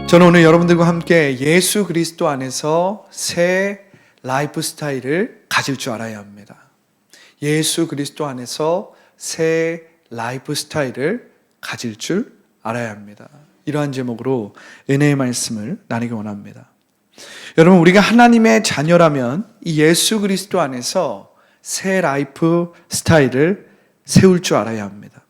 저는 오늘 여러분들과 함께 예수 그리스도 안에서 새 라이프 스타일을 가질 줄 알아야 합니다. 예수 그리스도 안에서 새 라이프 스타일을 가질 줄 알아야 합니다. 이러한 제목으로 은혜의 말씀을 나누기 원합니다. 여러분, 우리가 하나님의 자녀라면 이 예수 그리스도 안에서 새 라이프 스타일을 세울 줄 알아야 합니다.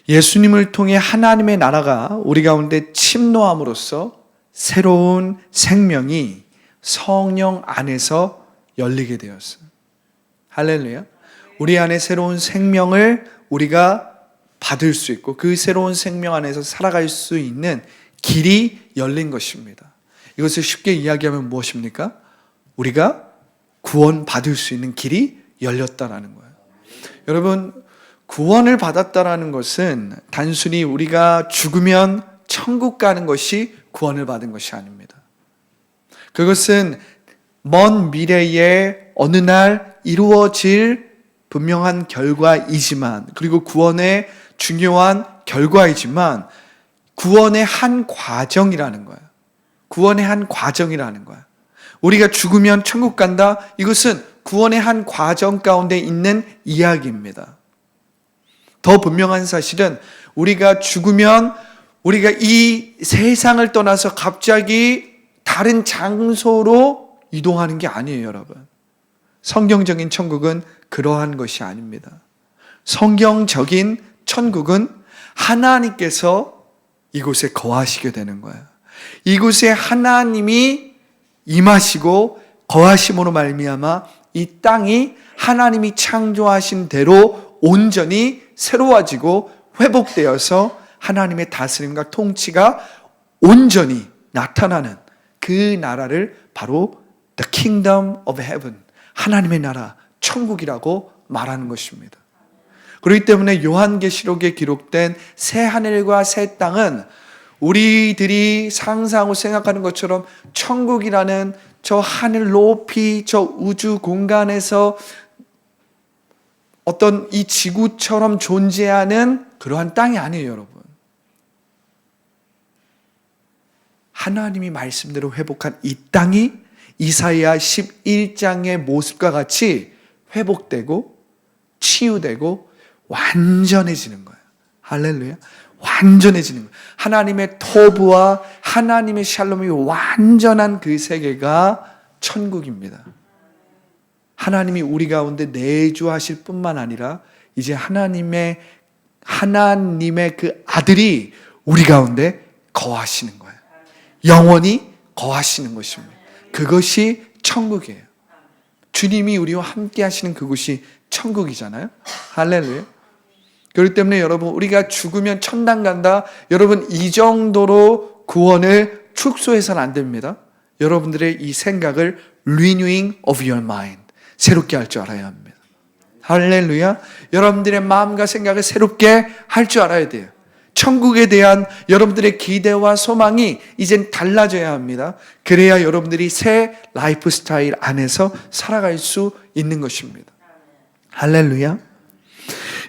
예수님을 통해 하나님의 나라가 우리 가운데 침노함으로써 새로운 생명이 성령 안에서 열리게 되었어요. 할렐루야. 우리 안에 새로운 생명을 우리가 받을 수 있고 그 새로운 생명 안에서 살아갈 수 있는 길이 열린 것입니다. 이것을 쉽게 이야기하면 무엇입니까? 우리가 구원받을 수 있는 길이 열렸다라는 거예요. 여러분, 구원을 받았다라는 것은 단순히 우리가 죽으면 천국 가는 것이 구원을 받은 것이 아닙니다. 그것은 먼 미래에 어느 날 이루어질 분명한 결과이지만, 그리고 구원의 중요한 결과이지만 구원의 한 과정이라는 거예요. 구원의 한 과정이라는 거예요. 우리가 죽으면 천국 간다, 이것은 구원의 한 과정 가운데 있는 이야기입니다. 더 분명한 사실은 우리가 죽으면 우리가 이 세상을 떠나서 갑자기 다른 장소로 이동하는 게 아니에요, 여러분. 성경적인 천국은 그러한 것이 아닙니다. 성경적인 천국은 하나님께서 이곳에 거하시게 되는 거예요. 이곳에 하나님이 임하시고 거하심으로 말미암아 이 땅이 하나님이 창조하신 대로 온전히 새로워지고 회복되어서 하나님의 다스림과 통치가 온전히 나타나는 그 나라를 바로 The Kingdom of Heaven, 하나님의 나라, 천국이라고 말하는 것입니다. 그렇기 때문에 요한계시록에 기록된 새 하늘과 새 땅은 우리들이 상상하고 생각하는 것처럼 천국이라는 저 하늘 높이 저 우주 공간에서 어떤 이 지구처럼 존재하는 그러한 땅이 아니에요, 여러분. 하나님이 말씀대로 회복한 이 땅이 이사야 11장의 모습과 같이 회복되고 치유되고 완전해지는 거예요. 할렐루야. 완전해지는 거예요. 하나님의 토부와 하나님의 샬롬이 완전한 그 세계가 천국입니다. 하나님이 우리 가운데 내주하실 뿐만 아니라 이제 하나님의 그 아들이 우리 가운데 거하시는 거예요. 영원히 거하시는 것입니다. 그것이 천국이에요. 주님이 우리와 함께 하시는 그곳이 천국이잖아요. 할렐루야. 그렇기 때문에 여러분, 우리가 죽으면 천당 간다, 여러분 이 정도로 구원을 축소해서는 안 됩니다. 여러분들의 이 생각을 renewing of your mind, 새롭게 할 줄 알아야 합니다. 할렐루야. 여러분들의 마음과 생각을 새롭게 할 줄 알아야 돼요. 천국에 대한 여러분들의 기대와 소망이 이젠 달라져야 합니다. 그래야 여러분들이 새 라이프 스타일 안에서 살아갈 수 있는 것입니다. 할렐루야.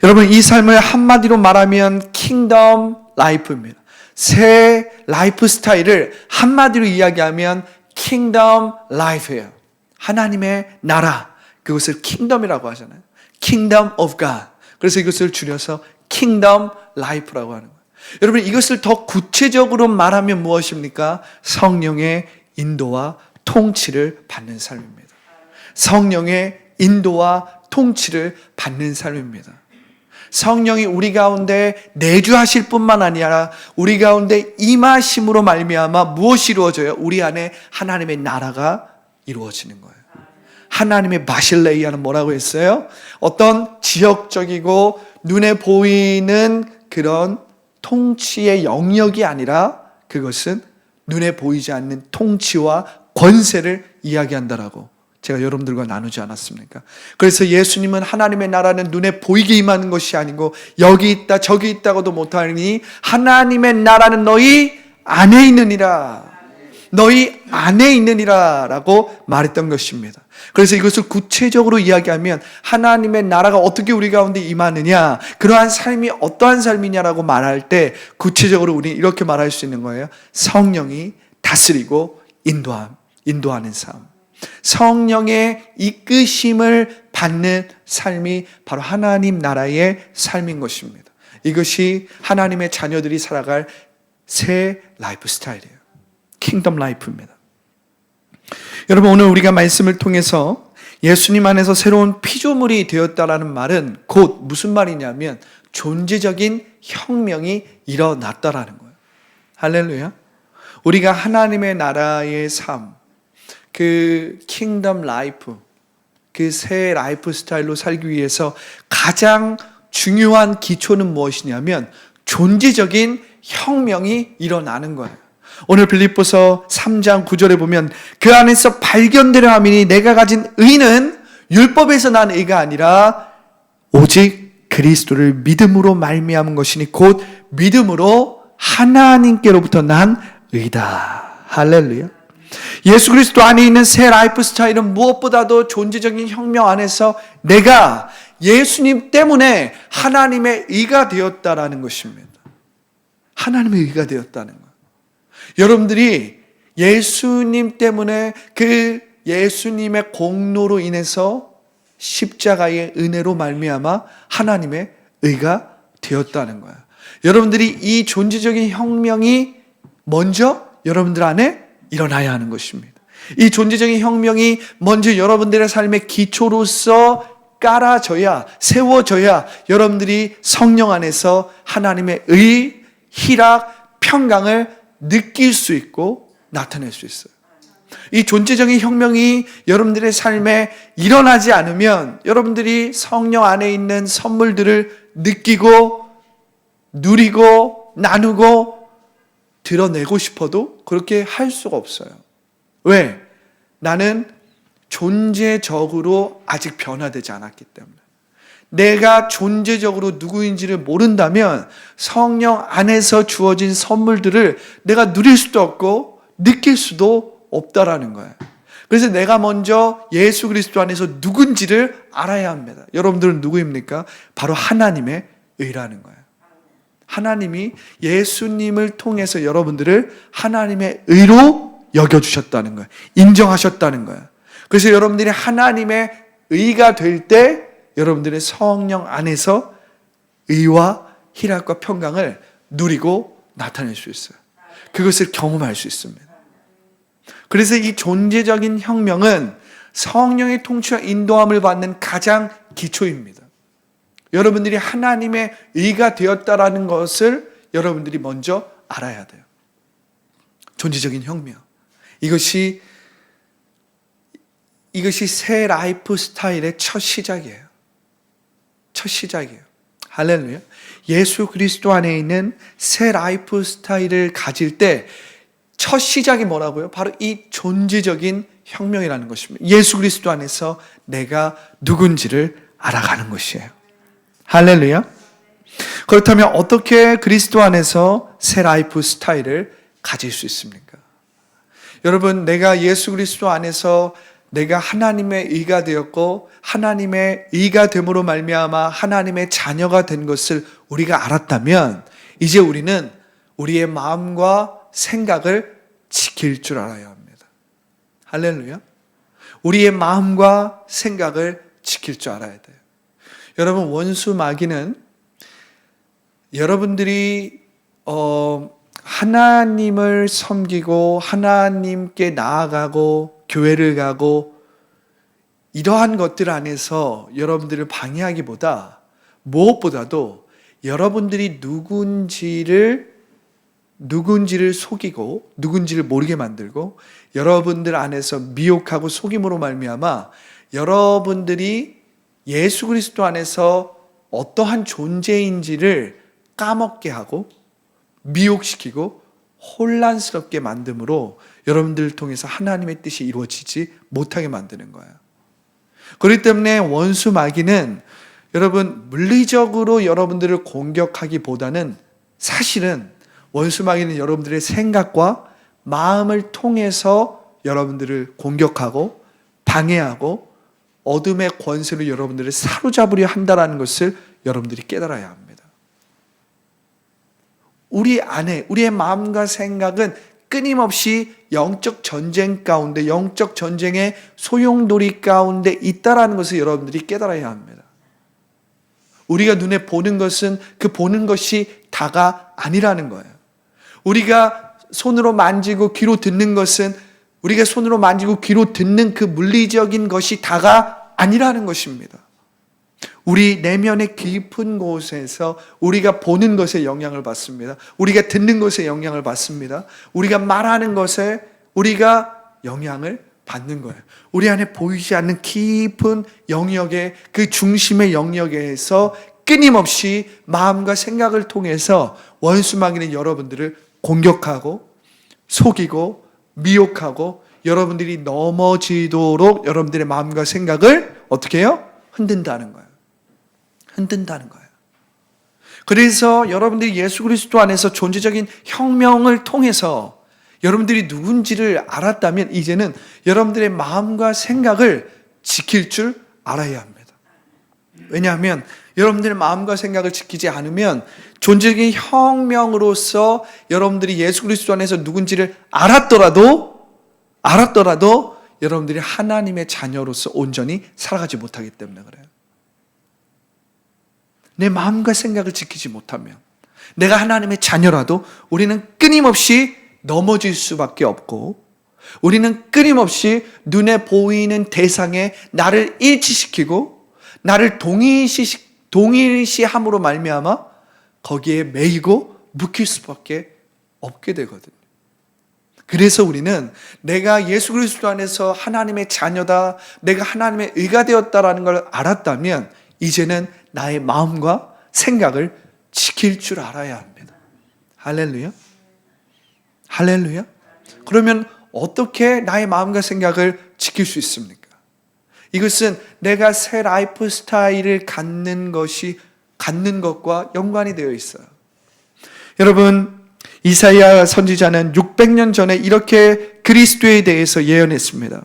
여러분, 이 삶을 한마디로 말하면 킹덤 라이프입니다. 새 라이프 스타일을 한마디로 이야기하면 킹덤 라이프예요. 하나님의 나라, 그것을 킹덤이라고 하잖아요. 킹덤 오브 갓. 그래서 이것을 줄여서 킹덤 라이프라고 하는 거예요. 여러분, 이것을 더 구체적으로 말하면 무엇입니까? 성령의 인도와 통치를 받는 삶입니다. 성령의 인도와 통치를 받는 삶입니다. 성령이 우리 가운데 내주하실 뿐만 아니라 우리 가운데 임하심으로 말미암아 무엇이 이루어져요? 우리 안에 하나님의 나라가 이루어지는 거예요. 하나님의 바실레이아는 뭐라고 했어요? 어떤 지역적이고 눈에 보이는 그런 통치의 영역이 아니라 그것은 눈에 보이지 않는 통치와 권세를 이야기한다라고 제가 여러분들과 나누지 않았습니까? 그래서 예수님은 하나님의 나라는 눈에 보이게 임하는 것이 아니고 여기 있다 저기 있다고도 못하니 하나님의 나라는 너희 안에 있느니라. 너희 안에 있느니라 라고 말했던 것입니다. 그래서 이것을 구체적으로 이야기하면 하나님의 나라가 어떻게 우리 가운데 임하느냐, 그러한 삶이 어떠한 삶이냐라고 말할 때 구체적으로 우리는 이렇게 말할 수 있는 거예요. 성령이 다스리고 인도하는 삶. 성령의 이끄심을 받는 삶이 바로 하나님 나라의 삶인 것입니다. 이것이 하나님의 자녀들이 살아갈 새 라이프 스타일이에요. 킹덤 라이프입니다. 여러분, 오늘 우리가 말씀을 통해서 예수님 안에서 새로운 피조물이 되었다라는 말은 곧 무슨 말이냐면 존재적인 혁명이 일어났다라는 거예요. 할렐루야. 우리가 하나님의 나라의 삶, 그 킹덤 라이프, 그 새 라이프 스타일로 살기 위해서 가장 중요한 기초는 무엇이냐면 존재적인 혁명이 일어나는 거예요. 오늘 빌립보서 3장 9절에 보면 그 안에서 발견되려 함이니 내가 가진 의는 율법에서 난 의가 아니라 오직 그리스도를 믿음으로 말미암은 것이니 곧 믿음으로 하나님께로부터 난 의다. 할렐루야. 예수 그리스도 안에 있는 새 라이프 스타일은 무엇보다도 존재적인 혁명 안에서 내가 예수님 때문에 하나님의 의가 되었다라는 것입니다. 하나님의 의가 되었다는 것. 여러분들이 예수님 때문에 그 예수님의 공로로 인해서 십자가의 은혜로 말미암아 하나님의 의가 되었다는 거야. 여러분들이 이 존재적인 혁명이 먼저 여러분들 안에 일어나야 하는 것입니다. 이 존재적인 혁명이 먼저 여러분들의 삶의 기초로서 깔아져야, 세워져야 여러분들이 성령 안에서 하나님의 의, 희락, 평강을 느낄 수 있고 나타낼 수 있어요. 이 존재적인 혁명이 여러분들의 삶에 일어나지 않으면 여러분들이 성령 안에 있는 선물들을 느끼고 누리고 나누고 드러내고 싶어도 그렇게 할 수가 없어요. 왜? 나는 존재적으로 아직 변화되지 않았기 때문에. 내가 존재적으로 누구인지를 모른다면 성령 안에서 주어진 선물들을 내가 누릴 수도 없고 느낄 수도 없다라는 거예요. 그래서 내가 먼저 예수 그리스도 안에서 누군지를 알아야 합니다. 여러분들은 누구입니까? 바로 하나님의 의라는 거예요. 하나님이 예수님을 통해서 여러분들을 하나님의 의로 여겨주셨다는 거예요. 인정하셨다는 거예요. 그래서 여러분들이 하나님의 의가 될 때 여러분들의 성령 안에서 의와 희락과 평강을 누리고 나타낼 수 있어요. 그것을 경험할 수 있습니다. 그래서 이 존재적인 혁명은 성령의 통치와 인도함을 받는 가장 기초입니다. 여러분들이 하나님의 의가 되었다라는 것을 여러분들이 먼저 알아야 돼요. 존재적인 혁명. 이것이 새 라이프 스타일의 첫 시작이에요. 첫 시작이에요. 할렐루야. 예수 그리스도 안에 있는 새 라이프 스타일을 가질 때 첫 시작이 뭐라고요? 바로 이 존재적인 혁명이라는 것입니다. 예수 그리스도 안에서 내가 누군지를 알아가는 것이에요. 할렐루야. 그렇다면 어떻게 그리스도 안에서 새 라이프 스타일을 가질 수 있습니까? 여러분, 내가 예수 그리스도 안에서 내가 하나님의 의가 되었고 하나님의 의가 됨으로 말미암아 하나님의 자녀가 된 것을 우리가 알았다면 이제 우리는 우리의 마음과 생각을 지킬 줄 알아야 합니다. 할렐루야. 우리의 마음과 생각을 지킬 줄 알아야 돼요. 여러분, 원수 마귀는 여러분들이 하나님을 섬기고 하나님께 나아가고 교회를 가고 이러한 것들 안에서 여러분들을 방해하기보다 무엇보다도 여러분들이 누군지를 속이고 누군지를 모르게 만들고 여러분들 안에서 미혹하고 속임으로 말미암아 여러분들이 예수 그리스도 안에서 어떠한 존재인지를 까먹게 하고 미혹시키고 혼란스럽게 만듦으로 여러분들을 통해서 하나님의 뜻이 이루어지지 못하게 만드는 거예요. 그렇기 때문에 원수 마귀는 여러분 물리적으로 여러분들을 공격하기보다는 사실은 원수 마귀는 여러분들의 생각과 마음을 통해서 여러분들을 공격하고 방해하고 어둠의 권세로 여러분들을 사로잡으려 한다는 것을 여러분들이 깨달아야 합니다. 우리 안에, 우리의 마음과 생각은 끊임없이 영적 전쟁 가운데, 영적 전쟁의 소용돌이 가운데 있다는 것을 여러분들이 깨달아야 합니다. 우리가 눈에 보는 것은 그 보는 것이 다가 아니라는 거예요. 우리가 손으로 만지고 귀로 듣는 것은 우리가 손으로 만지고 귀로 듣는 그 물리적인 것이 다가 아니라는 것입니다. 우리 내면의 깊은 곳에서 우리가 보는 것에 영향을 받습니다. 우리가 듣는 것에 영향을 받습니다. 우리가 말하는 것에 우리가 영향을 받는 거예요. 우리 안에 보이지 않는 깊은 영역의 그 중심의 영역에서 끊임없이 마음과 생각을 통해서 원수 마귀는 여러분들을 공격하고 속이고 미혹하고 여러분들이 넘어지도록 여러분들의 마음과 생각을 어떻게 해요? 흔든다는 거예요. 흔든다는 거예요. 그래서 여러분들이 예수 그리스도 안에서 존재적인 혁명을 통해서 여러분들이 누군지를 알았다면 이제는 여러분들의 마음과 생각을 지킬 줄 알아야 합니다. 왜냐하면 여러분들의 마음과 생각을 지키지 않으면 존재적인 혁명으로서 여러분들이 예수 그리스도 안에서 누군지를 알았더라도 여러분들이 하나님의 자녀로서 온전히 살아가지 못하기 때문에 그래요. 내 마음과 생각을 지키지 못하면 내가 하나님의 자녀라도 우리는 끊임없이 넘어질 수밖에 없고 우리는 끊임없이 눈에 보이는 대상에 나를 일치시키고 나를 동일시함으로 말미암아 거기에 매이고 묶일 수밖에 없게 되거든요. 그래서 우리는 내가 예수 그리스도 안에서 하나님의 자녀다, 내가 하나님의 의가 되었다라는 걸 알았다면 이제는 나의 마음과 생각을 지킬 줄 알아야 합니다. 할렐루야. 할렐루야. 그러면 어떻게 나의 마음과 생각을 지킬 수 있습니까? 이것은 내가 새 라이프 스타일을 갖는 것과 연관이 되어 있어요. 여러분, 이사야 선지자는 600년 전에 이렇게 그리스도에 대해서 예언했습니다.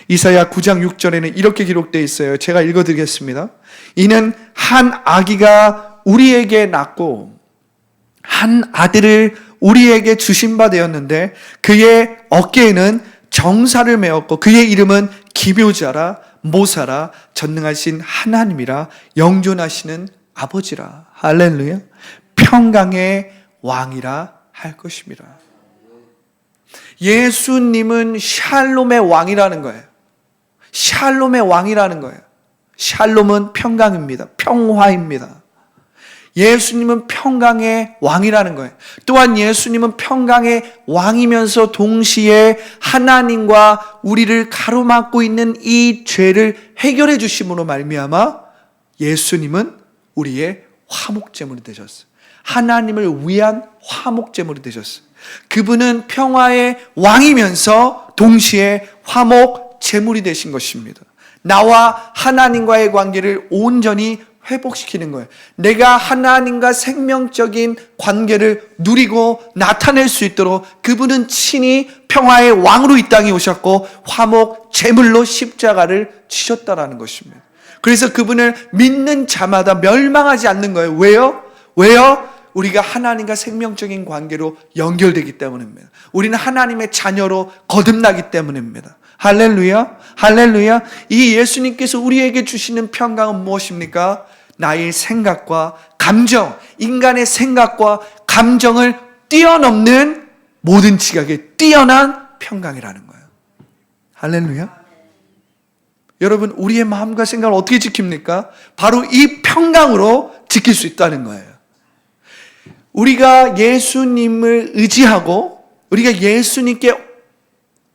이사야 9장 6절에는 이렇게 기록되어 있어요. 제가 읽어드리겠습니다. 이는 한 아기가 우리에게 낳고 한 아들을 우리에게 주신 바 되었는데 그의 어깨에는 정사를 메었고 그의 이름은 기묘자라 모사라 전능하신 하나님이라 영존하시는 아버지라. 할렐루야. 평강의 왕이라 할 것입니다. 예수님은 샬롬의 왕이라는 거예요. 샬롬의 왕이라는 거예요. 샬롬은 평강입니다. 평화입니다. 예수님은 평강의 왕이라는 거예요. 또한 예수님은 평강의 왕이면서 동시에 하나님과 우리를 가로막고 있는 이 죄를 해결해 주심으로 말미암아 예수님은 우리의 화목제물이 되셨어요. 하나님을 위한 화목제물이 되셨어요. 그분은 평화의 왕이면서 동시에 화목제물이 되신 것입니다. 나와 하나님과의 관계를 온전히 회복시키는 거예요. 내가 하나님과 생명적인 관계를 누리고 나타낼 수 있도록 그분은 친히 평화의 왕으로 이 땅에 오셨고 화목 제물로 십자가를 지셨다라는 것입니다. 그래서 그분을 믿는 자마다 멸망하지 않는 거예요. 왜요? 우리가 하나님과 생명적인 관계로 연결되기 때문입니다. 우리는 하나님의 자녀로 거듭나기 때문입니다. 할렐루야. 할렐루야. 이 예수님께서 우리에게 주시는 평강은 무엇입니까? 나의 생각과 감정, 인간의 생각과 감정을 뛰어넘는 모든 지각에 뛰어난 평강이라는 거예요. 할렐루야. 여러분, 우리의 마음과 생각을 어떻게 지킵니까? 바로 이 평강으로 지킬 수 있다는 거예요. 우리가 예수님을 의지하고 우리가 예수님께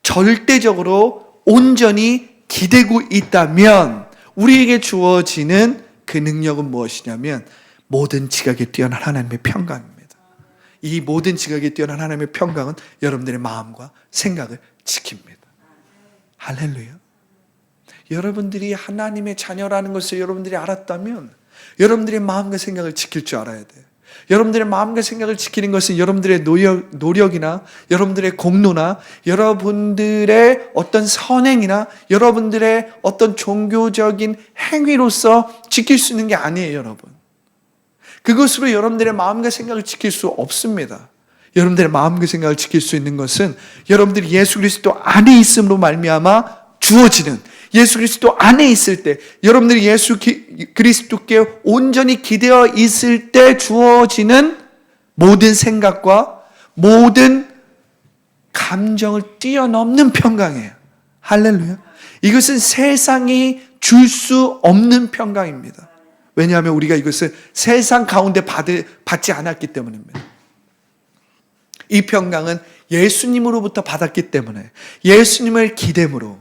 절대적으로 온전히 기대고 있다면 우리에게 주어지는 그 능력은 무엇이냐면 모든 지각에 뛰어난 하나님의 평강입니다. 이 모든 지각에 뛰어난 하나님의 평강은 여러분들의 마음과 생각을 지킵니다. 할렐루야. 여러분들이 하나님의 자녀라는 것을 여러분들이 알았다면 여러분들의 마음과 생각을 지킬 줄 알아야 돼요. 여러분들의 마음과 생각을 지키는 것은 여러분들의 노력이나 여러분들의 공로나 여러분들의 어떤 선행이나 여러분들의 어떤 종교적인 행위로서 지킬 수 있는 게 아니에요, 여러분. 그것으로 여러분들의 마음과 생각을 지킬 수 없습니다. 여러분들의 마음과 생각을 지킬 수 있는 것은 여러분들이 예수 그리스도 안에 있음으로 말미암아 주어지는, 예수 그리스도 안에 있을 때, 여러분들이 예수 그리스도께 온전히 기대어 있을 때 주어지는 모든 생각과 모든 감정을 뛰어넘는 평강이에요. 할렐루야. 이것은 세상이 줄 수 없는 평강입니다. 왜냐하면 우리가 이것을 세상 가운데 받지 않았기 때문입니다. 이 평강은 예수님으로부터 받았기 때문에, 예수님을 기대므로,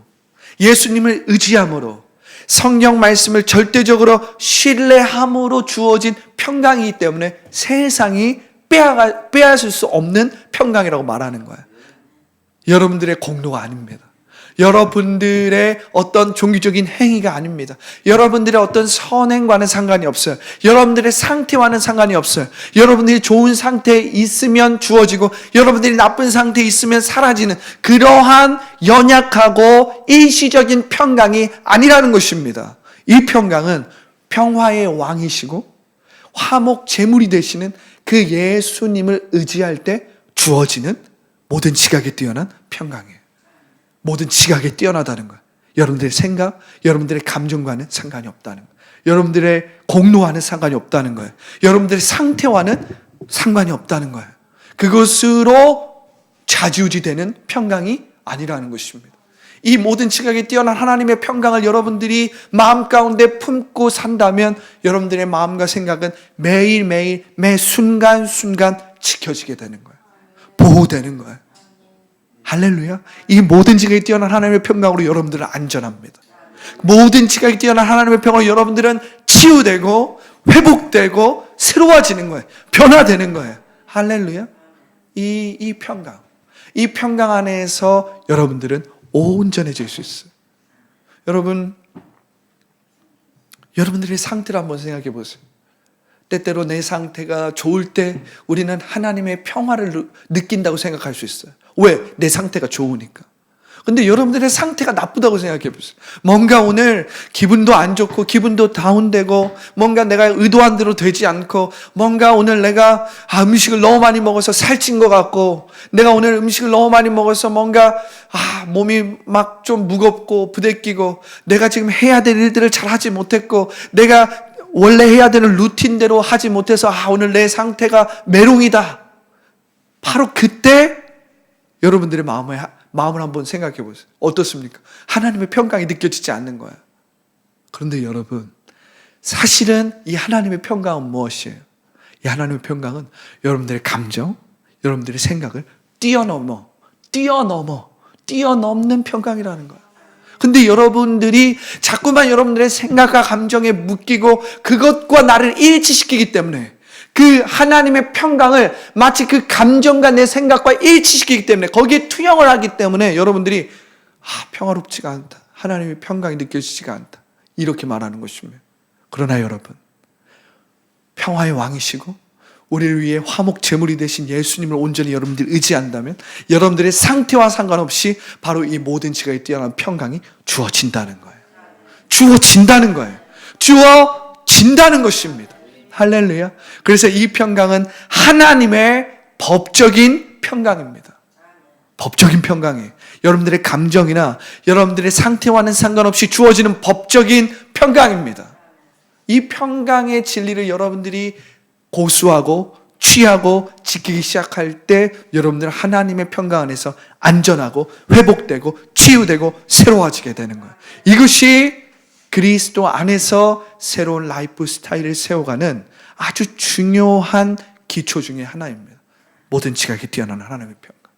예수님을 의지함으로, 성경 말씀을 절대적으로 신뢰함으로 주어진 평강이기 때문에 세상이 빼앗을 수 없는 평강이라고 말하는 거예요. 여러분들의 공로가 아닙니다. 여러분들의 어떤 종교적인 행위가 아닙니다. 여러분들의 어떤 선행과는 상관이 없어요. 여러분들의 상태와는 상관이 없어요. 여러분들이 좋은 상태에 있으면 주어지고 여러분들이 나쁜 상태에 있으면 사라지는 그러한 연약하고 일시적인 평강이 아니라는 것입니다. 이 평강은 평화의 왕이시고 화목 제물이 되시는 그 예수님을 의지할 때 주어지는 모든 지각에 뛰어난 평강이에요. 모든 지각에 뛰어나다는 거예요. 여러분들의 생각, 여러분들의 감정과는 상관이 없다는 거예요. 여러분들의 공로와는 상관이 없다는 거예요. 여러분들의 상태와는 상관이 없다는 거예요. 그것으로 좌지우지되는 평강이 아니라는 것입니다. 이 모든 지각에 뛰어난 하나님의 평강을 여러분들이 마음 가운데 품고 산다면 여러분들의 마음과 생각은 매일매일 매 순간순간 지켜지게 되는 거예요. 보호되는 거예요. 할렐루야. 이 모든 지각에 뛰어난 하나님의 평강으로 여러분들은 안전합니다. 모든 지각에 뛰어난 하나님의 평강으로 여러분들은 치유되고 회복되고 새로워지는 거예요. 변화되는 거예요. 할렐루야. 이 평강. 이 평강 안에서 여러분들은 온전해질 수 있어요. 여러분들의 상태를 한번 생각해 보세요. 때때로 내 상태가 좋을 때 우리는 하나님의 평화를 느낀다고 생각할 수 있어요. 왜? 내 상태가 좋으니까. 근데 여러분들의 상태가 나쁘다고 생각해 보세요. 뭔가 오늘 기분도 안 좋고 기분도 다운되고 뭔가 내가 의도한 대로 되지 않고 뭔가 오늘 내가 음식을 너무 많이 먹어서 살찐 것 같고 내가 오늘 음식을 너무 많이 먹어서 뭔가 몸이 막 좀 무겁고 부대끼고 내가 지금 해야 될 일들을 잘 하지 못했고 내가 원래 해야 되는 루틴대로 하지 못해서 오늘 내 상태가 메롱이다. 바로 그때 여러분들의 마음을 한번 생각해 보세요. 어떻습니까? 하나님의 평강이 느껴지지 않는 거예요. 그런데 여러분, 사실은 이 하나님의 평강은 무엇이에요? 이 하나님의 평강은 여러분들의 감정, 여러분들의 생각을 뛰어넘는 평강이라는 거예요. 근데 여러분들이 자꾸만 여러분들의 생각과 감정에 묶이고 그것과 나를 일치시키기 때문에 그 하나님의 평강을 마치 그 감정과 내 생각과 일치시키기 때문에 거기에 투영을 하기 때문에 여러분들이 평화롭지가 않다. 하나님의 평강이 느껴지지가 않다. 이렇게 말하는 것입니다. 그러나 여러분, 평화의 왕이시고 우리를 위해 화목 제물이 되신 예수님을 온전히 여러분들이 의지한다면 여러분들의 상태와 상관없이 바로 이 모든 지각에 뛰어난 평강이 주어진다는 거예요. 주어진다는 것입니다. 할렐루야. 그래서 이 평강은 하나님의 법적인 평강입니다. 법적인 평강이에요. 여러분들의 감정이나 여러분들의 상태와는 상관없이 주어지는 법적인 평강입니다. 이 평강의 진리를 여러분들이 고수하고 취하고 지키기 시작할 때 여러분들은 하나님의 평강 안에서 안전하고 회복되고 치유되고 새로워지게 되는 거예요. 이것이 그리스도 안에서 새로운 라이프 스타일을 세워가는 아주 중요한 기초 중에 하나입니다. 모든 지각에 뛰어난 하나님의 평강.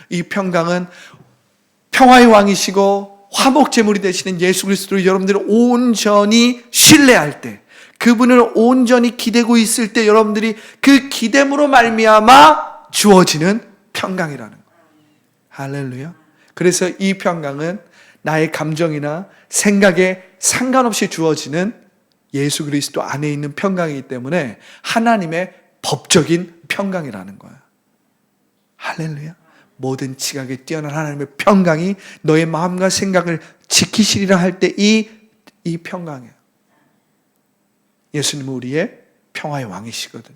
이 평강은 평화의 왕이시고 화목 제물이 되시는 예수 그리스도를 여러분들이 온전히 신뢰할 때, 그분을 온전히 기대고 있을 때 여러분들이 그 기댐으로 말미암아 주어지는 평강이라는 거예요. 할렐루야. 그래서 이 평강은 나의 감정이나 생각에 상관없이 주어지는 예수 그리스도 안에 있는 평강이기 때문에 하나님의 법적인 평강이라는 거야. 할렐루야. 모든 지각에 뛰어난 하나님의 평강이 너의 마음과 생각을 지키시리라 할 때 이 평강이에요. 예수님은 우리의 평화의 왕이시거든요.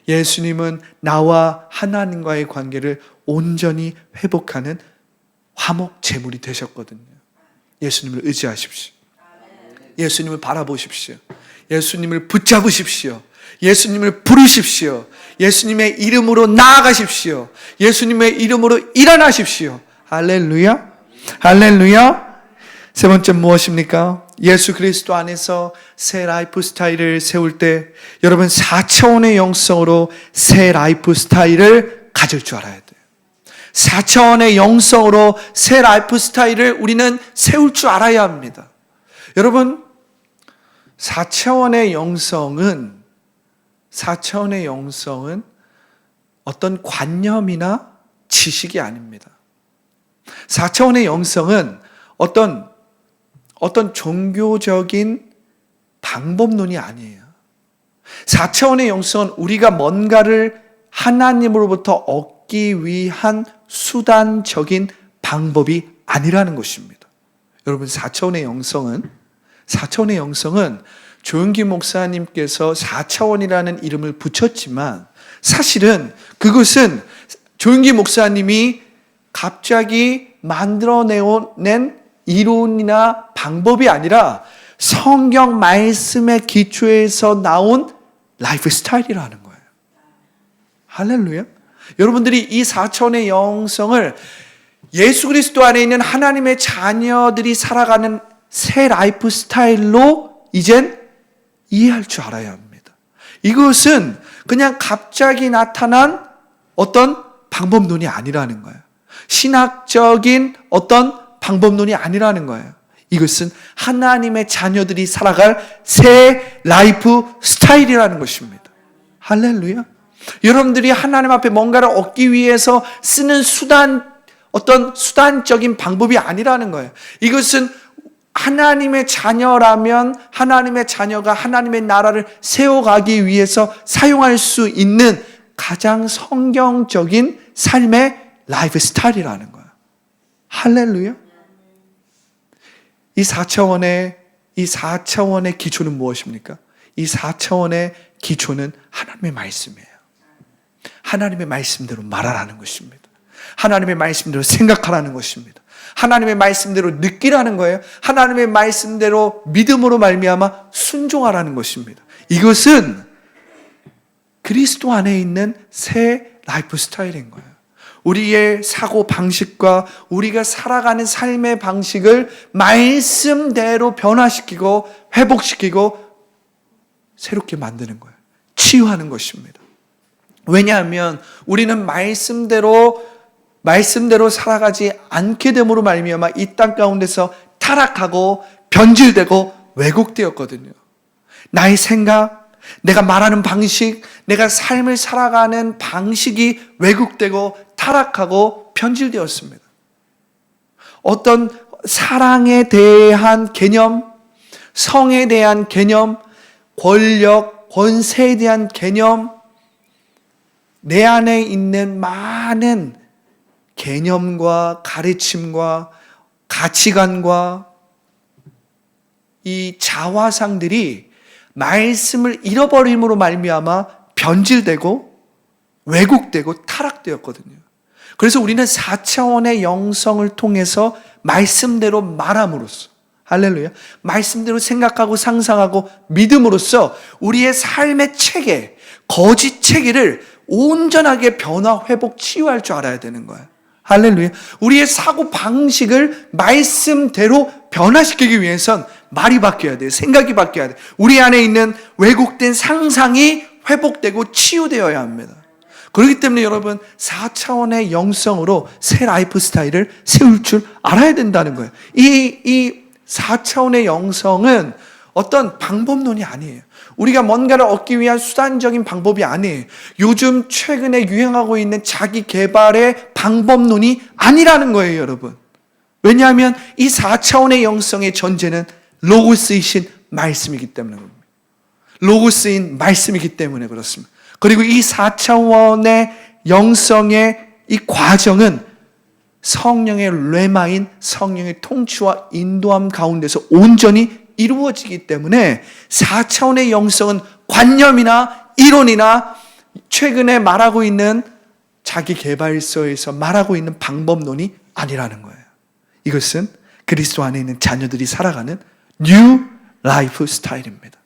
예수님은 나와 하나님과의 관계를 온전히 회복하는 화목 제물이 되셨거든요. 예수님을 의지하십시오. 예수님을 바라보십시오. 예수님을 붙잡으십시오. 예수님을 부르십시오. 예수님의 이름으로 나아가십시오. 예수님의 이름으로 일어나십시오. 할렐루야. 할렐루야. 세 번째 무엇입니까? 예수 그리스도 안에서 새 라이프 스타일을 세울 때 여러분 4차원의 영성으로 새 라이프 스타일을 가질 줄 알아야 돼요. 4차원의 영성으로 새 라이프 스타일을 우리는 세울 줄 알아야 합니다. 여러분 4차원의 영성은 어떤 관념이나 지식이 아닙니다. 4차원의 영성은 어떤 종교적인 방법론이 아니에요. 4차원의 영성은 우리가 뭔가를 하나님으로부터 얻기 위한 수단적인 방법이 아니라는 것입니다. 여러분 4차원의 영성은 조용기 목사님께서 4차원이라는 이름을 붙였지만 사실은 그것은 조용기 목사님이 갑자기 만들어낸 이론이나 방법이 아니라 성경 말씀의 기초에서 나온 라이프 스타일이라는 거예요. 할렐루야. 여러분들이 이 4차원의 영성을 예수 그리스도 안에 있는 하나님의 자녀들이 살아가는 새 라이프 스타일로 이젠 이해할 줄 알아야 합니다. 이것은 그냥 갑자기 나타난 어떤 방법론이 아니라는 거예요. 신학적인 어떤 방법론이 아니라는 거예요. 이것은 하나님의 자녀들이 살아갈 새 라이프 스타일이라는 것입니다. 할렐루야. 여러분들이 하나님 앞에 뭔가를 얻기 위해서 쓰는 어떤 수단적인 방법이 아니라는 거예요. 이것은 하나님의 자녀라면 하나님의 자녀가 하나님의 나라를 세워가기 위해서 사용할 수 있는 가장 성경적인 삶의 라이프 스타일이라는 거예요. 할렐루야. 이 4차원의 기초는 무엇입니까? 이 4차원의 기초는 하나님의 말씀이에요. 하나님의 말씀대로 말하라는 것입니다. 하나님의 말씀대로 생각하라는 것입니다. 하나님의 말씀대로 느끼라는 거예요. 하나님의 말씀대로 믿음으로 말미암아 순종하라는 것입니다. 이것은 그리스도 안에 있는 새 라이프 스타일인 거예요. 우리의 사고 방식과 우리가 살아가는 삶의 방식을 말씀대로 변화시키고 회복시키고 새롭게 만드는 거예요. 치유하는 것입니다. 왜냐하면 우리는 말씀대로 살아가지 않게 됨으로 말미암아 이 땅 가운데서 타락하고 변질되고 왜곡되었거든요. 나의 생각, 내가 말하는 방식, 내가 삶을 살아가는 방식이 왜곡되고 타락하고 변질되었습니다. 어떤 사랑에 대한 개념, 성에 대한 개념, 권력, 권세에 대한 개념, 내 안에 있는 많은 개념과 가르침과 가치관과 이 자화상들이 말씀을 잃어버림으로 말미암아 변질되고 왜곡되고 타락되었거든요. 그래서 우리는 4차원의 영성을 통해서 말씀대로 말함으로써, 할렐루야, 말씀대로 생각하고 상상하고 믿음으로써 우리의 삶의 체계, 거짓 체계를 온전하게 변화, 회복, 치유할 줄 알아야 되는 거예요. 할렐루야. 우리의 사고 방식을 말씀대로 변화시키기 위해선 말이 바뀌어야 돼요. 생각이 바뀌어야 돼요. 우리 안에 있는 왜곡된 상상이 회복되고 치유되어야 합니다. 그렇기 때문에 여러분 4차원의 영성으로 새 라이프 스타일을 세울 줄 알아야 된다는 거예요. 이 4차원의 영성은 어떤 방법론이 아니에요. 우리가 뭔가를 얻기 위한 수단적인 방법이 아니에요. 요즘 최근에 유행하고 있는 자기 개발의 방법론이 아니라는 거예요, 여러분. 왜냐하면 이 4차원의 영성의 전제는 로고스이신 말씀이기 때문에 그렇습니다. 로고스인 말씀이기 때문에 그렇습니다. 그리고 이 4차원의 영성의 이 과정은 성령의 레마인, 성령의 통치와 인도함 가운데서 온전히 이루어지기 때문에 4차원의 영성은 관념이나 이론이나 최근에 말하고 있는 자기 개발서에서 말하고 있는 방법론이 아니라는 거예요. 이것은 그리스도 안에 있는 자녀들이 살아가는 뉴 라이프 스타일입니다.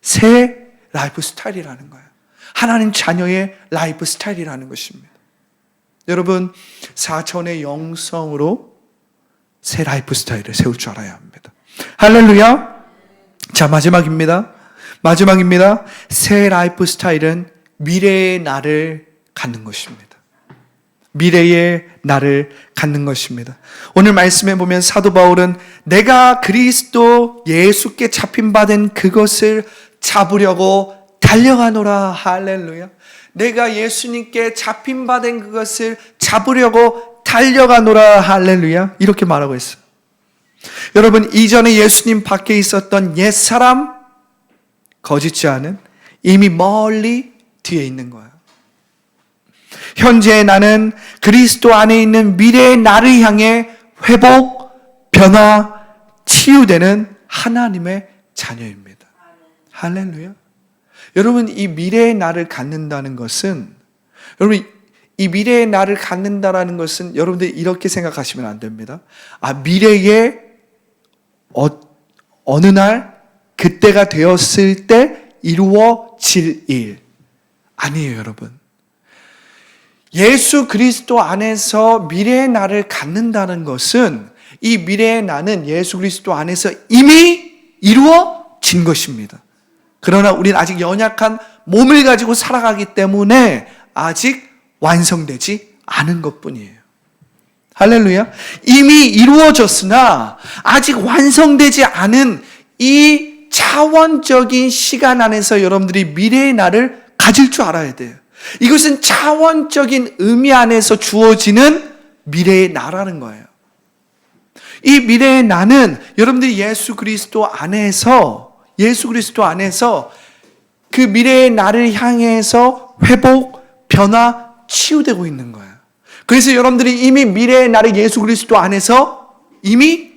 새 라이프 스타일이라는 거예요. 하나님 자녀의 라이프 스타일이라는 것입니다. 여러분, 4차원의 영성으로 새 라이프 스타일을 세울 줄 알아야 합니다. 할렐루야. 자, 마지막입니다. 새 라이프 스타일은 미래의 나를 갖는 것입니다. 미래의 나를 갖는 것입니다. 오늘 말씀해 보면 사도 바울은 내가 그리스도 예수께 잡힌 바 된 그것을 잡으려고 달려가노라. 할렐루야. 내가 예수님께 잡힌 바 된 그것을 잡으려고 달려가노라. 할렐루야. 이렇게 말하고 있어요. 여러분, 이전에 예수님 밖에 있었던 옛사람, 거짓지 않은, 이미 멀리 뒤에 있는 거예요. 현재 나는 그리스도 안에 있는 미래의 나를 향해 회복, 변화, 치유되는 하나님의 자녀입니다. 할렐루야. 여러분, 이 미래의 나를 갖는다는 것은, 여러분, 이 미래의 나를 갖는다라는 것은 여러분들 이렇게 생각하시면 안 됩니다. 미래에 어느 날 그때가 되었을 때 이루어질 일. 아니에요, 여러분. 예수 그리스도 안에서 미래의 나를 갖는다는 것은 이 미래의 나는 예수 그리스도 안에서 이미 이루어진 것입니다. 그러나 우리는 아직 연약한 몸을 가지고 살아가기 때문에 아직 완성되지 않은 것뿐이에요. 할렐루야. 이미 이루어졌으나 아직 완성되지 않은 이 차원적인 시간 안에서 여러분들이 미래의 나를 가질 줄 알아야 돼요. 이것은 차원적인 의미 안에서 주어지는 미래의 나라는 거예요. 이 미래의 나는 여러분들이 예수 그리스도 안에서 그 미래의 나를 향해서 회복, 변화, 치유되고 있는 거예요. 그래서 여러분들이 이미 미래의 나를 예수 그리스도 안에서 이미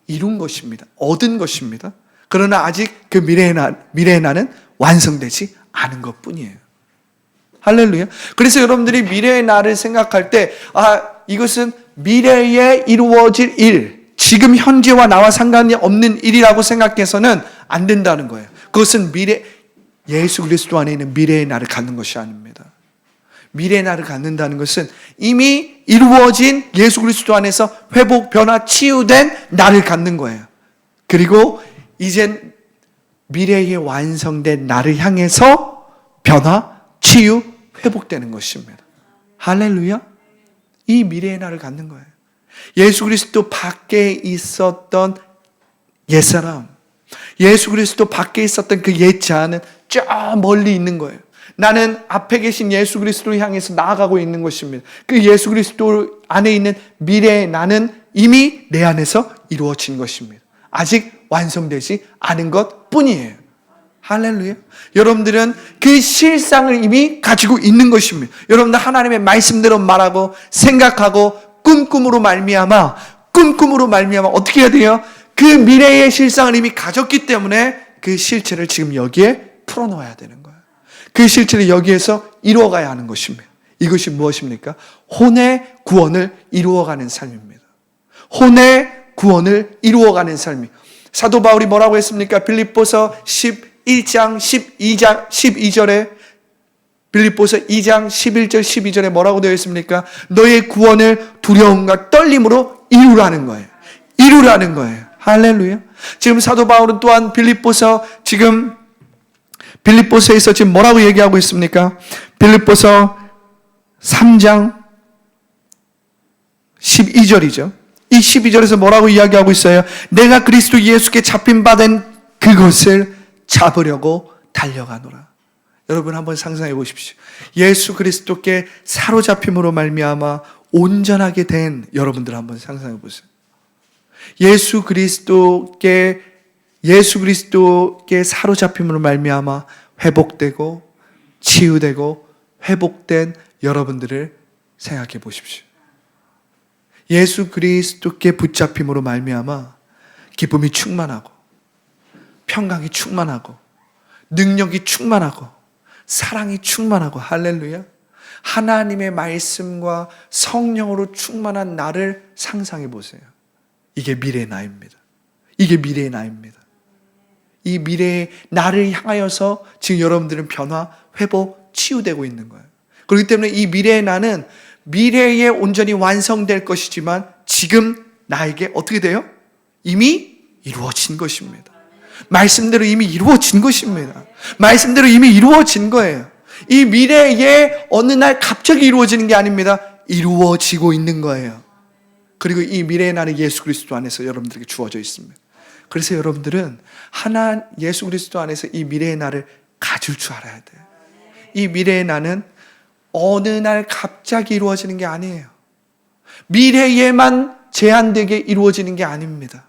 이룬 것입니다. 얻은 것입니다. 그러나 아직 그 미래의 나는 완성되지 않은 것뿐이에요. 할렐루야. 그래서 여러분들이 미래의 나를 생각할 때 이것은 미래에 이루어질 일, 지금 현재와 나와 상관이 없는 일이라고 생각해서는 안 된다는 거예요. 그것은 예수 그리스도 안에 있는 미래의 나를 갖는 것이 아닙니다. 미래의 나를 갖는다는 것은 이미 이루어진 예수 그리스도 안에서 회복, 변화, 치유된 나를 갖는 거예요. 그리고 이젠 미래에 완성된 나를 향해서 변화, 치유, 회복되는 것입니다. 할렐루야. 이 미래의 나를 갖는 거예요. 예수 그리스도 밖에 있었던 옛사람, 예수 그리스도 밖에 있었던 그 옛자는 저 멀리 있는 거예요. 나는 앞에 계신 예수 그리스도를 향해서 나아가고 있는 것입니다. 그 예수 그리스도 안에 있는 미래의 나는 이미 내 안에서 이루어진 것입니다. 아직 완성되지 않은 것 뿐이에요. 할렐루야. 여러분들은 그 실상을 이미 가지고 있는 것입니다. 여러분들 하나님의 말씀대로 말하고 생각하고 꿈꿈으로 말미암아 어떻게 해야 돼요? 그 미래의 실상을 이미 가졌기 때문에 그 실체를 지금 여기에 풀어놓아야 되는 거예요. 그 실체를 여기에서 이루어가야 하는 것입니다. 이것이 무엇입니까? 혼의 구원을 이루어가는 삶입니다. 혼의 구원을 이루어가는 삶이. 사도 바울이 뭐라고 했습니까? 빌립보서 11장 12절에 빌립보서 2장 11절 12절에 뭐라고 되어 있습니까? 너의 구원을 두려움과 떨림으로 이루라는 거예요. 이루라는 거예요. 할렐루야. 지금 사도 바울은 또한 빌립보서에서 지금 뭐라고 얘기하고 있습니까? 빌립보서 3장 12절이죠. 이 12절에서 뭐라고 이야기하고 있어요? 내가 그리스도 예수께 잡힌 바 된 그것을 잡으려고 달려가노라. 여러분 한번 상상해 보십시오. 예수 그리스도께 사로잡힘으로 말미암아 온전하게 된 여러분들 한번 상상해 보세요. 예수 그리스도께 사로잡힘으로 말미암아 회복되고 치유되고 회복된 여러분들을 생각해 보십시오. 예수 그리스도께 붙잡힘으로 말미암아 기쁨이 충만하고 평강이 충만하고 능력이 충만하고 사랑이 충만하고, 할렐루야, 하나님의 말씀과 성령으로 충만한 나를 상상해 보세요. 이게 미래의 나입니다. 이게 미래의 나입니다. 이 미래의 나를 향하여서 지금 여러분들은 변화, 회복, 치유되고 있는 거예요. 그렇기 때문에 이 미래의 나는 미래에 온전히 완성될 것이지만 지금 나에게 어떻게 돼요? 이미 이루어진 것입니다. 말씀대로 이미 이루어진 것입니다. 말씀대로 이미 이루어진 거예요. 이 미래에 어느 날 갑자기 이루어지는 게 아닙니다. 이루어지고 있는 거예요. 그리고 이 미래의 나는 예수 그리스도 안에서 여러분들에게 주어져 있습니다. 그래서 여러분들은 예수 그리스도 안에서 이 미래의 나를 가질 줄 알아야 돼요. 이 미래의 나는 어느 날 갑자기 이루어지는 게 아니에요. 미래에만 제한되게 이루어지는 게 아닙니다.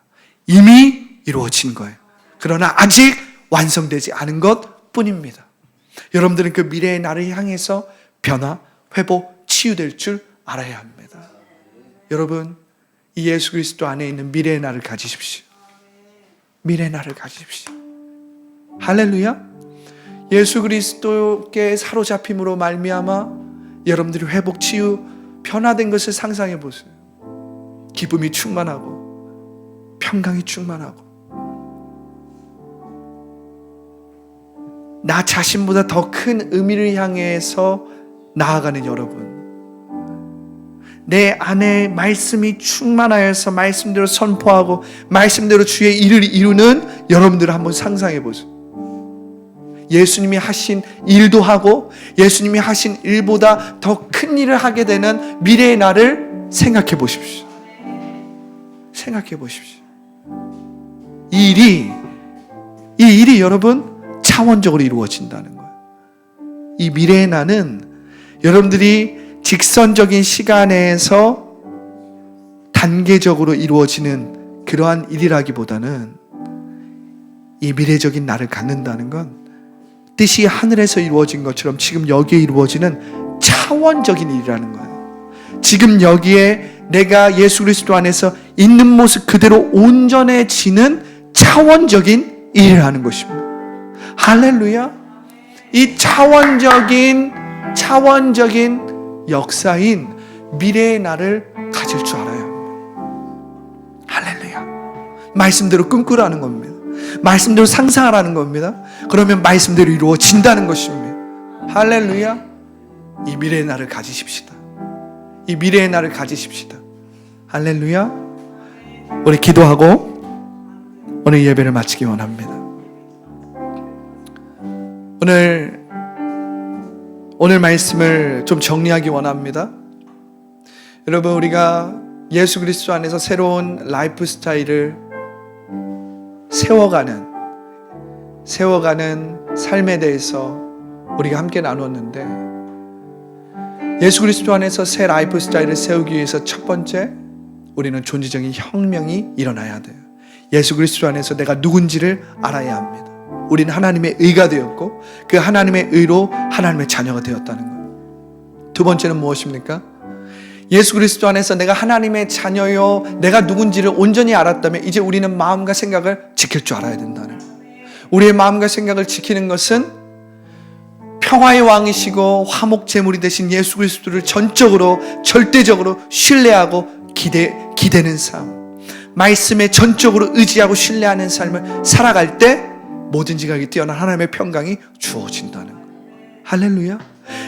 이미 이루어진 거예요. 그러나 아직 완성되지 않은 것 뿐입니다. 여러분들은 그 미래의 나를 향해서 변화, 회복, 치유될 줄 알아야 합니다. 여러분, 이 예수 그리스도 안에 있는 미래의 나를 가지십시오. 미래의 나를 가지십시오. 할렐루야. 예수 그리스도께 사로잡힘으로 말미암아 여러분들이 회복, 치유, 변화된 것을 상상해 보세요. 기쁨이 충만하고 평강이 충만하고 나 자신보다 더 큰 의미를 향해서 나아가는 여러분, 내 안에 말씀이 충만하여서 말씀대로 선포하고 말씀대로 주의 일을 이루는 여러분들을 한번 상상해 보세요. 예수님이 하신 일도 하고 예수님이 하신 일보다 더 큰 일을 하게 되는 미래의 나를 생각해 보십시오. 생각해 보십시오. 이 일이 여러분 차원적으로 이루어진다는 거예요. 이 미래의 나는 여러분들이 직선적인 시간에서 단계적으로 이루어지는 그러한 일이라기보다는 이 미래적인 나를 갖는다는 건 뜻이 하늘에서 이루어진 것처럼 지금 여기에 이루어지는 차원적인 일이라는 거예요. 지금 여기에 내가 예수 그리스도 안에서 있는 모습 그대로 온전해지는 차원적인 일을 하는 것입니다. 할렐루야. 이 차원적인 역사인 미래의 나를 가질 줄 알아야 합니다. 할렐루야. 말씀대로 꿈꾸라는 겁니다. 말씀대로 상상하라는 겁니다. 그러면 말씀대로 이루어진다는 것입니다. 할렐루야. 이 미래의 나를 가지십시다. 이 미래의 나를 가지십시다. 할렐루야. 우리 기도하고 오늘 예배를 마치기 원합니다. 오늘 말씀을 좀 정리하기 원합니다. 여러분, 우리가 예수 그리스도 안에서 새로운 라이프 스타일을 세워가는 삶에 대해서 우리가 함께 나눴는데, 예수 그리스도 안에서 새 라이프 스타일을 세우기 위해서 첫 번째, 우리는 존재적인 혁명이 일어나야 돼요. 예수 그리스도 안에서 내가 누군지를 알아야 합니다. 우리는 하나님의 의가 되었고 그 하나님의 의로 하나님의 자녀가 되었다는 거예요. 두 번째는 무엇입니까? 예수 그리스도 안에서 내가 하나님의 자녀요, 내가 누군지를 온전히 알았다면 이제 우리는 마음과 생각을 지킬 줄 알아야 된다는 거예요. 우리의 마음과 생각을 지키는 것은 평화의 왕이시고 화목제물이 되신 예수 그리스도를 전적으로 절대적으로 신뢰하고 기대는 삶, 말씀에 전적으로 의지하고 신뢰하는 삶을 살아갈 때 모든 지각이 뛰어난 하나님의 평강이 주어진다는 거예요. 할렐루야.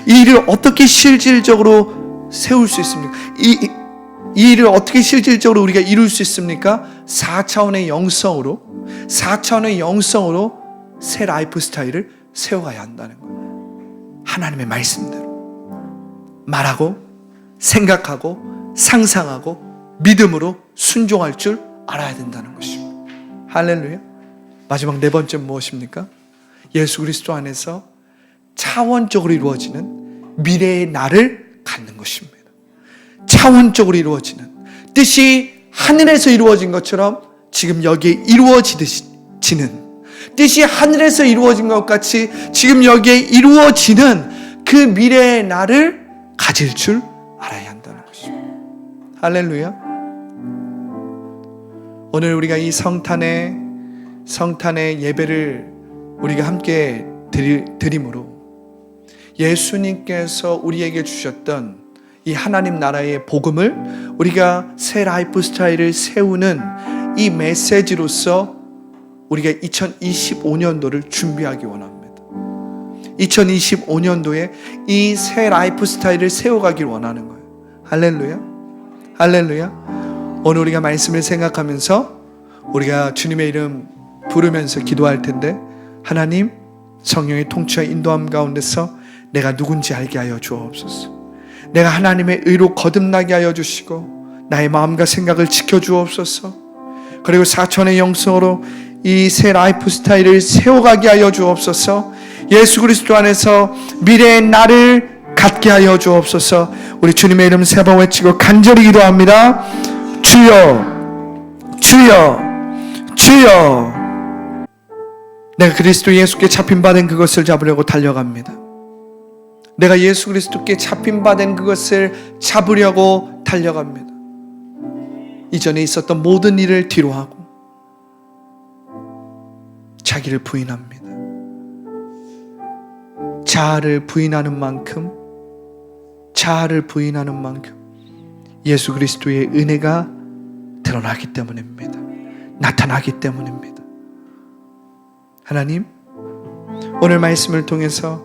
이 일을 어떻게 실질적으로 세울 수 있습니까? 이 일을 어떻게 실질적으로 우리가 이룰 수 있습니까? 4차원의 영성으로 새 라이프 스타일을 세워가야 한다는 거예요. 하나님의 말씀대로 말하고 생각하고 상상하고 믿음으로 순종할 줄 알아야 된다는 것입니다. 할렐루야. 마지막 네 번째 무엇입니까? 예수 그리스도 안에서 차원적으로 이루어지는 미래의 나를 갖는 것입니다. 차원적으로 이루어지는 뜻이 하늘에서 이루어진 것처럼 지금 여기에 이루어지는 뜻이 하늘에서 이루어진 것 같이 지금 여기에 이루어지는 그 미래의 날을 가질 줄 알아야 한다는 것입니다. 할렐루야. 오늘 우리가 이 성탄의 예배를 우리가 함께 드림으로 예수님께서 우리에게 주셨던 이 하나님 나라의 복음을 우리가 새 라이프 스타일을 세우는 이 메시지로서 우리가 2025년도를 준비하기 원합니다. 2025년도에 이 새 라이프 스타일을 세워가길 원하는 거예요. 할렐루야. 할렐루야. 오늘 우리가 말씀을 생각하면서 우리가 주님의 이름 부르면서 기도할 텐데, 하나님 성령의 통치와 인도함 가운데서 내가 누군지 알게 하여 주옵소서. 내가 하나님의 의로 거듭나게 하여 주시고 나의 마음과 생각을 지켜주옵소서. 그리고 4천의 영성으로 이 새 라이프 스타일을 세워가게 하여 주옵소서. 예수 그리스도 안에서 미래의 나를 갖게 하여 주옵소서. 우리 주님의 이름 세 번 외치고 간절히 기도합니다. 주여, 주여, 주여. 내가 그리스도 예수께 잡힌 바 된 그것을 잡으려고 달려갑니다. 내가 예수 그리스도께 잡힌 바 된 그것을 잡으려고 달려갑니다. 이전에 있었던 모든 일을 뒤로하고 자기를 부인합니다. 자아를 부인하는 만큼 예수 그리스도의 은혜가 드러나기 때문입니다. 나타나기 때문입니다. 하나님, 오늘 말씀을 통해서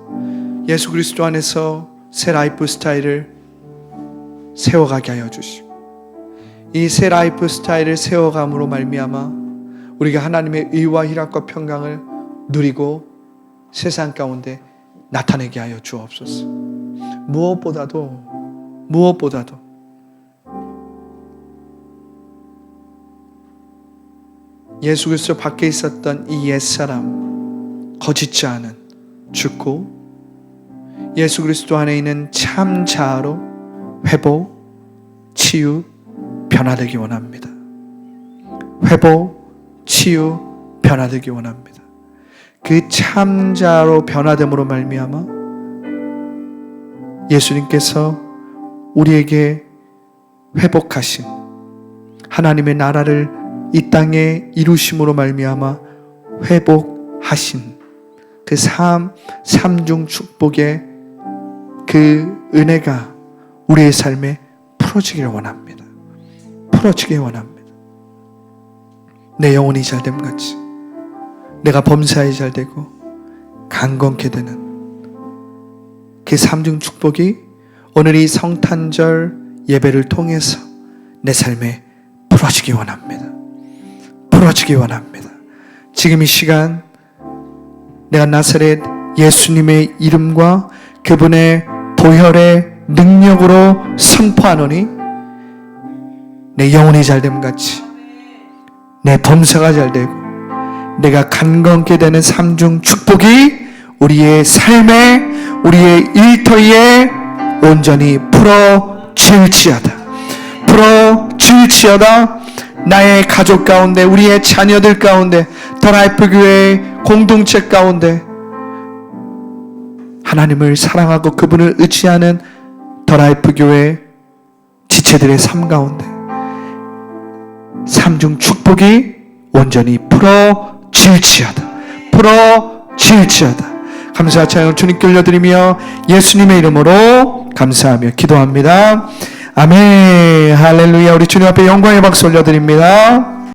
예수 그리스도 안에서 새 라이프 스타일을 세워가게 하여 주시고, 이 새 라이프 스타일을 세워감으로 말미암아 우리가 하나님의 의와 희락과 평강을 누리고 세상 가운데 나타내게 하여 주옵소서. 무엇보다도 예수 그리스도 밖에 있었던 이 옛사람, 거짓지 않은 죽고 예수 그리스도 안에 있는 참 자아로 회복, 치유, 변화되기 원합니다. 회복, 치유, 변화되기 원합니다. 그 참 자아로 변화됨으로 말미암아 예수님께서 우리에게 회복하신 하나님의 나라를 이 땅에 이루심으로 말미암아 회복하신 그 삼중 축복의 그 은혜가 우리의 삶에 풀어지기를 원합니다. 풀어지길 원합니다. 내 영혼이 잘됨 같이 내가 범사에 잘되고 강건케 되는 그 삼중 축복이 오늘 이 성탄절 예배를 통해서 내 삶에 풀어지기 원합니다. 풀어지기 원합니다. 지금 이 시간 내가 나사렛 예수님의 이름과 그분의 보혈의 능력으로 선포하노니 내 영혼이 잘됨 같이 내 범사가 잘되고 내가 간건케 되는 삼중 축복이 우리의 삶에 우리의 일터에 온전히 풀어질지어다. 풀어질지어다. 나의 가족 가운데, 우리의 자녀들 가운데, 더 라이프 교회의 공동체 가운데 하나님을 사랑하고 그분을 의지하는 더 라이프 교회 지체들의 삶 가운데 삼중 축복이 온전히 풀어질지어다. 풀어질지어다. 감사와 찬양을 주님께 올려드리며 예수님의 이름으로 감사하며 기도합니다. 아멘. 할렐루야. 우리 주님 앞에 영광의 박수 올려드립니다.